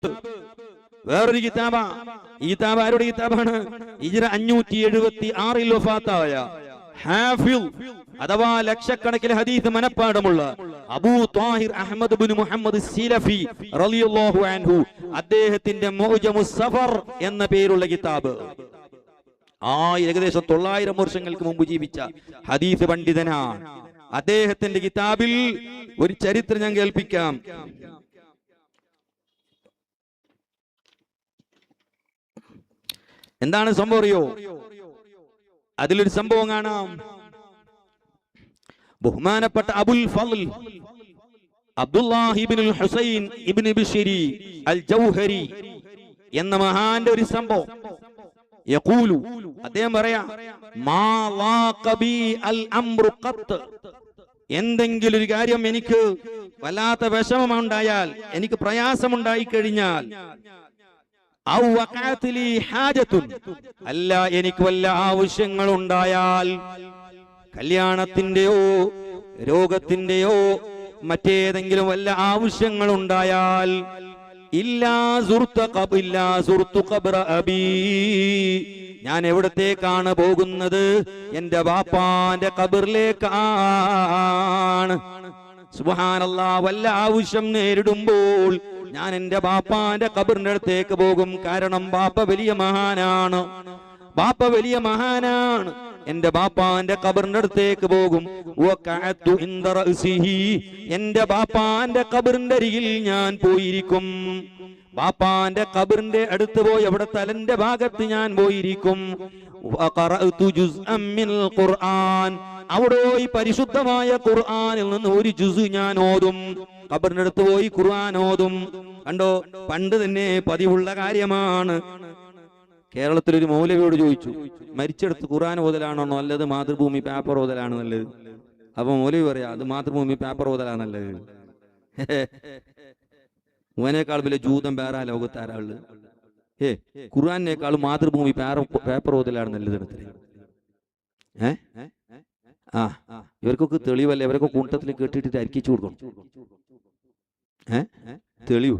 വേറൊരു കിതാബാ. ഈ കിതാബ് ആരുടെ കിതാബാണ്? ഹിജ്റ 576 വഫാത്തായ ഹാഫിൾ അഥവാ ലക്ഷക്കണക്കിന് ഹദീസ് മനപ്പാടമുള്ള അബൂ ത്വാഹിർ അഹ്മദ് ഇബ്നു മുഹമ്മദ് സീലഫി റളിയല്ലാഹു അൻഹു അദ്ദേഹത്തിന്റെ മുഅ്ജമുസ് സഫർ എന്ന പേരുള്ള കിതാബ്. ഏകദേശം 900 വർഷങ്ങൾക്ക് മുമ്പ് ജീവിച്ച ഹദീസ് പണ്ഡിതനാണ്. അദ്ദേഹത്തിന്റെ കിതാബിൽ ഒരു ചരിത്രം ഞാൻ കേൾപ്പിക്കാം. എന്താണ് സംഭവം അറിയോ? അതിലൊരു സംഭവം കാണാം. ബഹുമാനപ്പെട്ട അബുൽ ഫളൽ അബ്ദുല്ലാഹി ഇബ്നുൽ ഹുസൈൻ ഇബ്നു ബിശ്രി അൽ ജൗഹരി എന്ന മഹാന്റെ ഒരു സംഭവം. യഖൂലു, അദ്ദേഹം പറയാ, മാ ലാഖ ബി അൽ അംറു ഖത്ത്, എന്തെങ്കിലും ഒരു കാര്യം എനിക്ക് വല്ലാത്ത വിഷമമുണ്ടായാൽ, എനിക്ക് പ്രയാസമുണ്ടായി കഴിഞ്ഞാൽ, ഔ വഖഅത് ലി ഹാജത്തുൻ, അല്ല എനിക്ക് വല്ല ആവശ്യങ്ങൾ ഉണ്ടായാൽ, കല്യാണത്തിന്റെയോ രോഗത്തിന്റെയോ മറ്റേതെങ്കിലും വല്ല ആവശ്യങ്ങൾ ഉണ്ടായാൽ, ഇല്ലാ സുർതു ഖബ്റ അബീ, ഞാൻ എവിടത്തേക്കാണ് പോകുന്നത്? എന്റെ ബാപ്പാന്റെ ഖബറിലേക്കാണ്. സുബ്ഹാനല്ലാഹ്, വല്ല ആവശ്യം നേരിടുമ്പോൾ ഞാൻ എന്റെ ബാപ്പാന്റെ ഖബറിന്റെ അടുത്തേക്ക് പോകും. കാരണം ബാപ്പ വലിയ മഹാനാണ്, ബാപ്പ വലിയ മഹാനാണ്. എന്റെ ബാപ്പാന്റെ ഖബറിന്റെ അടുത്തേക്ക് പോകും. വഖഅതു ഇൻദ റഅസിഹി, എന്റെ ബാപ്പാന്റെ ഖബറിന്റെ അരികിൽ ഞാൻ പോയിരിക്കും. ബാപ്പാന്റെ ഖബറിന്റെ അടുത്ത് പോയി അവിടെ തലന്റെ ഭാഗത്ത് ഞാൻ പോയിരിക്കും. വഖറഅതു ജുസ്അൻ മിനൽ ഖുർആൻ, അവിടെ ഈ പരിശുദ്ധമായ ഖുർആനിൽ നിന്ന് ഒരു ജുസ് ഞാൻ ഓതും. ഖബറിന്റെ അടുത്ത് പോയി ഖുർആൻ ഓതും. കണ്ടോ, പണ്ട് തന്നെ പതിവുള്ള കാര്യമാണ്. കേരളത്തിലൊരു മൗലവിയോട് ചോദിച്ചു, മരിച്ചെടുത്ത് ഖുർആൻ ഓതലാണോ നല്ലത്, മാതൃഭൂമി പേപ്പർ ഓതലാണ് നല്ലത്? അപ്പൊ മൗലവി പറയാ, അത് മാതൃഭൂമി പേപ്പർ ഓതലാണ് നല്ലത്. ഓനേക്കാൾ വലിയ ജൂതം വേറെ ലോകത്താരാള്. ഖുർആനേക്കാളും മാതൃഭൂമി പേപ്പർ ഓതലാണ് നല്ലത്. ഇവർക്കൊക്കെ തെളിവല്ലേ? ഇവരൊക്കെ കൂട്ടത്തിൽ കേട്ടിട്ട് അരിക്കിച്ചു കൊടുക്കണം. തെളിവ്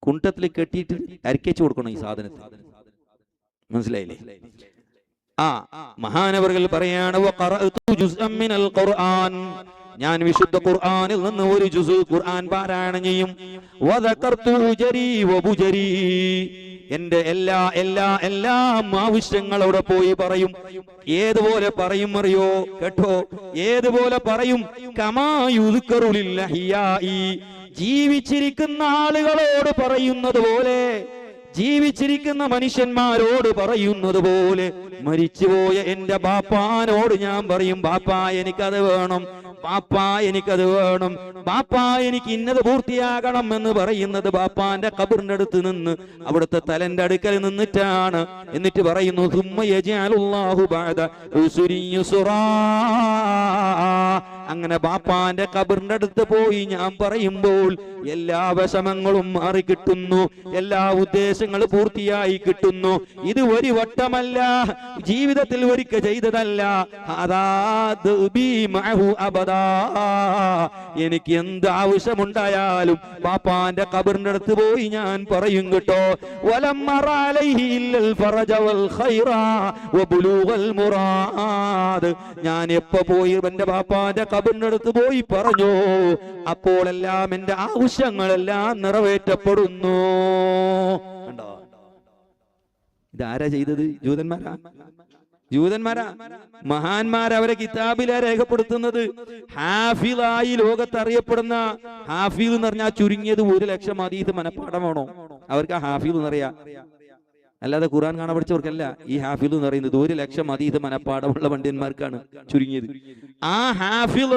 കുണ്ടത്തിൽ കെട്ടിയിട്ട് അരിക്കച്ചു കൊടുക്കണം ഈ സാധനത്തിൽ. മനസ്സിലായില്ലേ? മഹാനവറുകൾ പറയാണ്, ഞാൻ വിശുദ്ധ ഖുർആനിൽ നിന്ന് ഒരു ജുസ് ഖുർആൻ പാരായണം ചെയ്യും. എന്റെ എല്ലാ ആവശ്യങ്ങളോടെ പോയി പറയും. ഏതുപോലെ പറയും അറിയോ? കേട്ടോ, ഏതുപോലെ പറയും? ജീവിച്ചിരിക്കുന്ന ആളുകളോട് പറയുന്നത് പോലെ, ജീവിച്ചിരിക്കുന്ന മനുഷ്യന്മാരോട് പറയുന്നത് പോലെ മരിച്ചുപോയ എന്റെ ബാപ്പാനോട് ഞാൻ പറയും, ബാപ്പാ എനിക്കത് വേണം, ബാപ്പാ എനിക്കത് വേണം, ബാപ്പാ എനിക്ക് ഇന്നത് പൂർത്തിയാകണം എന്ന് പറയുന്നത് ബാപ്പാന്റെ ഖബറിന്റെ അടുത്ത് നിന്ന്, അവിടുത്തെ തലന്റെ അടുക്കൽ നിന്നിട്ടാണ്. എന്നിട്ട് പറയുന്നു, അങ്ങനെ ബാപ്പാന്റെ ഖബറിന്റെ അടുത്ത് പോയി ഞാൻ പറയുമ്പോൾ എല്ലാ വിഷമങ്ങളും മാറിക്കിട്ടുന്നു, എല്ലാ ഉദ്ദേശങ്ങളും പൂർത്തിയായി കിട്ടുന്നു. ഇത് ഒരു വട്ടമല്ല, ജീവിതത്തിൽ ഒരിക്കൽ ചെയ്തതല്ല. എനിക്ക് എന്ത് ആവശ്യമുണ്ടായാലും ബാപ്പാന്റെ ഖബറിന്റെ അടുത്ത് പോയി ഞാൻ പറയും കേട്ടോ. ഞാൻ എപ്പോ പോയി എന്റെ ബാപ്പാന്റെ ഖബറിന്റെ അടുത്ത് പോയി പറഞ്ഞു, അപ്പോഴെല്ലാം എന്റെ ആവശ്യങ്ങളെല്ലാം നിറവേറ്റപ്പെടുന്നു. കണ്ടോ, ഇതാരാ ചെയ്തത്? ജൂതന്മാരാ. മഹാന്മാരവരെ കിതാബിലാ രേഖപ്പെടുത്തുന്നത്. ഹാഫിളായി ലോകത്ത് അറിയപ്പെടുന്ന, ഹാഫിൾ എന്ന് പറഞ്ഞാൽ ചുരുങ്ങിയത് 1,00,000 ഹദീസ് മനപ്പാഠമാണോ അവർക്ക് ആ ഹാഫിൾ എന്നറിയാം. അല്ലാതെ ഖുർആൻ കാണാൻ പഠിച്ചവർക്കല്ല ഈ ഹാഫിൾ എന്ന് പറയുന്നത്. 1,00,000 ഹദീസ് മനപ്പാഠമുള്ള പണ്ഡിതന്മാർക്കാണ് ചുരുങ്ങിയത്. ആ ഹാഫിൾ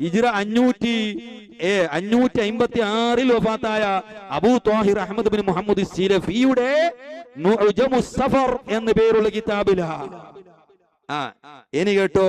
ഹിജ്റ 556 വഫാത്തായ അബൂ ത്വാഹിർ അഹ്മദ് ഇബ്നു മുഹമ്മദ് സീലഫിയുടെ മുഅ്ജമുസ് സഫർ എന്ന പേരുള്ള കിതാബിലാ. ഇനി കേട്ടോ,